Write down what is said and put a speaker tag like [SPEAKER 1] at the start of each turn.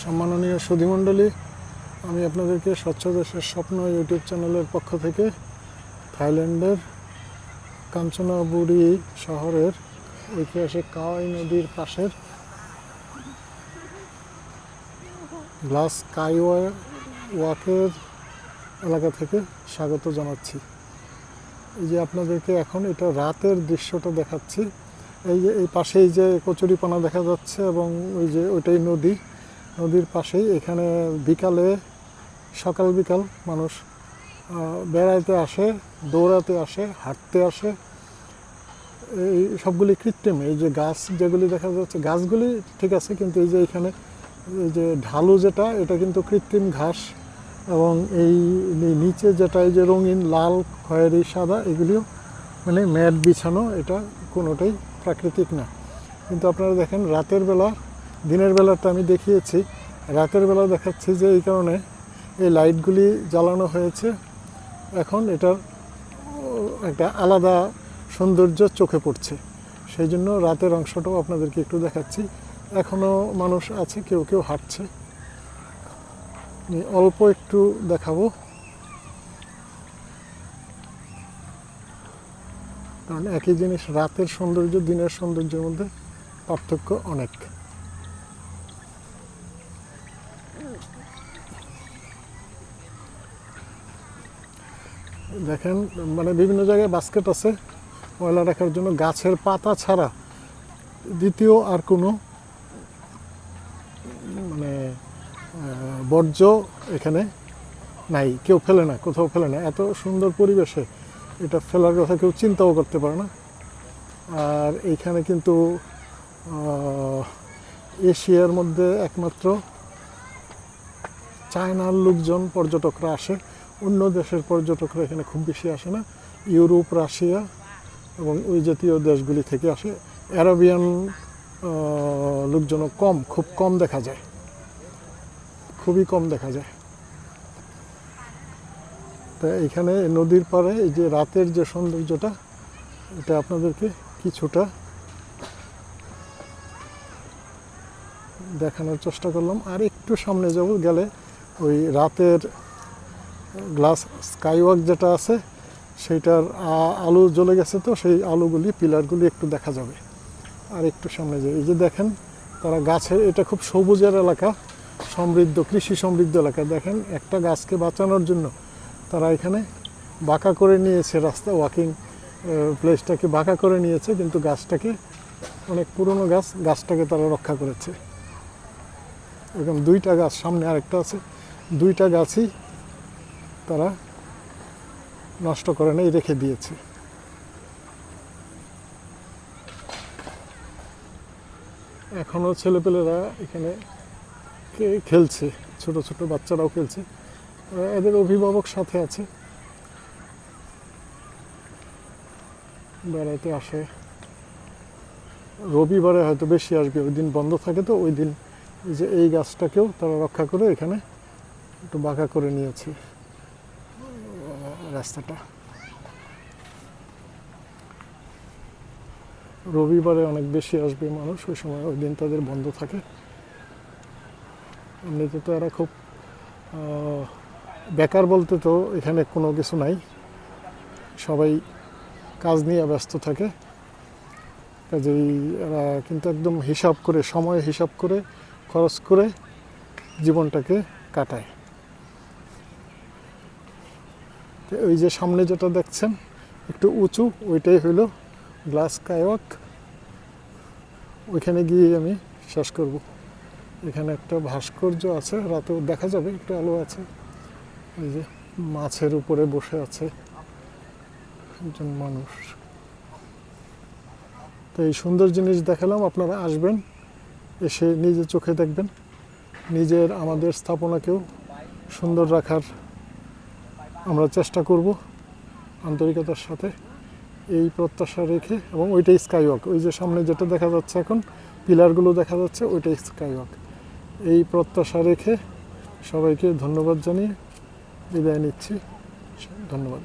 [SPEAKER 1] সম্মাননীয় সুধীমণ্ডলী, আমি আপনাদেরকে স্বচ্ছ দেশের স্বপ্ন ইউটিউব চ্যানেলের পক্ষ থেকে থাইল্যান্ডের কাঞ্চনাবুরি শহরের ঐতিহাসিক কাওয়াই নদীর পাশের গ্লাস স্কাইওয়াকের এলাকা থেকে স্বাগত জানাচ্ছি। এই যে আপনাদেরকে এখন এটা রাতের দৃশ্যটা দেখাচ্ছি। এই যে এই পাশেই যে কচুরিপানা দেখা যাচ্ছে এবং ওই যে ওইটাই নদীর পাশেই এখানে বিকালে সকাল বিকাল মানুষ বেড়াইতে আসে, দৌড়াতে আসে, হাঁটতে আসে। এই সবগুলি কৃত্রিম। এই যে গাছ যেগুলি দেখা যাচ্ছে, গাছগুলি ঠিক আছে, কিন্তু এই যে এখানে এই যে ঢালু যেটা, এটা কিন্তু কৃত্রিম ঘাস, এবং এই নিচে যেটা এই যে রঙিন লাল, খয়েরি, সাদা, এগুলিও মানে ম্যাট বিছানো, এটা কোনোটাই প্রাকৃতিক না। কিন্তু আপনারা দেখেন রাতের বেলা, দিনের বেলাটা আমি দেখিয়েছি, রাতের বেলা দেখাচ্ছি যে এই কারণে এই লাইটগুলি জ্বালানো হয়েছে। এখন এটার একটা আলাদা সৌন্দর্য চোখে পড়ছে, সেই জন্য রাতের অংশটাও আপনাদেরকে একটু দেখাচ্ছি। এখনও মানুষ আছে, কেউ কেউ হাঁটছে, অল্প একটু দেখাবো, কারণ একই জিনিস রাতের সৌন্দর্য দিনের সৌন্দর্যের মধ্যে পার্থক্য অনেক। দেখেন মানে বিভিন্ন জায়গায় বাস্কেট আছে ময়লা রাখার জন্য। গাছের পাতা ছাড়া দ্বিতীয় আর কোনো মানে বর্জ্য এখানে নাই, কেউ ফেলে না, কোথাও ফেলে না। এত সুন্দর পরিবেশে এটা ফেলার কথা কেউ চিন্তাও করতে পারে না। আর এইখানে কিন্তু এশিয়ার মধ্যে একমাত্র চায়নার লোকজন, পর্যটকরা আসে, অন্য দেশের পর্যটকরা এখানে খুব বেশি আসে না। ইউরোপ, রাশিয়া এবং ওই জাতীয় দেশগুলি থেকে আসে। আরবিয়ান লোকজনও কম, খুব কম দেখা যায়, খুবই কম দেখা যায়। তা এখানে নদীর পাড়ে এই যে রাতের যে সৌন্দর্যটা, এটা আপনাদেরকে কিছুটা দেখানোর চেষ্টা করলাম। আর একটু সামনে যাব, গেলে ওই রাতের গ্লাস স্কাইওয়াক যেটা আছে সেইটার আলো জ্বলে গেছে, তো সেই আলোগুলি, পিলারগুলি একটু দেখা যাবে। আর একটু সামনে যাই, এই যে দেখেন তারা গাছের, এটা খুব সবুজের এলাকা, সমৃদ্ধ, কৃষি সমৃদ্ধ এলাকা। দেখেন একটা গাছকে বাঁচানোর জন্য তারা এখানে বাঁকা করে নিয়েছে রাস্তা, ওয়াকিং প্লেসটাকে বাঁকা করে নিয়েছে, কিন্তু গাছটাকে, অনেক পুরনো গাছ, গাছটাকে তারা রক্ষা করেছে। এরকম দুইটা গাছ, সামনে আরেকটা আছে, দুইটা গাছই তারা নষ্ট করে নাই, রেখে দিয়েছে। এখনও ছেলেপেলেরা এখানে খেলছে, ছোট ছোট বাচ্চারাও খেলছে, এদের অভিভাবক সাথে আছে, বেড়াতে আসে। রবিবারে হয়তো বেশি আসবে, ওই দিন বন্ধ থাকে, তো ওই দিন এই যে এই গাছটাকেও তারা রক্ষা করে এখানে একটু বাঁকা করে নিয়েছে রাস্তাটা। রবিবারে অনেক বেশি আসবে মানুষ, ওই সময়, ওই দিন তাদের বন্ধ থাকে। এমনিতে তো এরা খুব বেকার বলতে তো এখানে কোনো কিছু নাই, সবাই কাজ নিয়ে ব্যস্ত থাকে, কাজেই এরা কিন্তু একদম হিসাব করে, সময় হিসাব করে, খরচ করে জীবনটাকে কাটায়। তো ওই যে সামনে যেটা দেখছেন একটু উঁচু, ওইটাই হইল গ্লাস স্কাইওয়াক। ওইখানে গিয়ে আমি শেষ করব। এখানে একটা ভাস্কর্য আছে, রাতেও দেখা যাবে, একটু আলো আছে। ওই যে মাছের উপরে বসে আছে একজন মানুষ। তো এই সুন্দর জিনিস দেখালাম, আপনারা আসবেন, এসে নিজে চোখে দেখবেন, নিজের, আমাদের স্থাপনাকেও সুন্দর রাখার আমরা চেষ্টা করব আন্তরিকতার সাথে, এই প্রত্যাশা রেখে। এবং ওইটাই স্কাইওয়াক, ওই যে সামনে যেটা দেখা যাচ্ছে এখন, পিলারগুলো দেখা যাচ্ছে, ওইটাই স্কাইওয়াক। এই প্রত্যাশা রেখে সবাইকে ধন্যবাদ জানিয়ে বিদায় নিচ্ছি। ধন্যবাদ।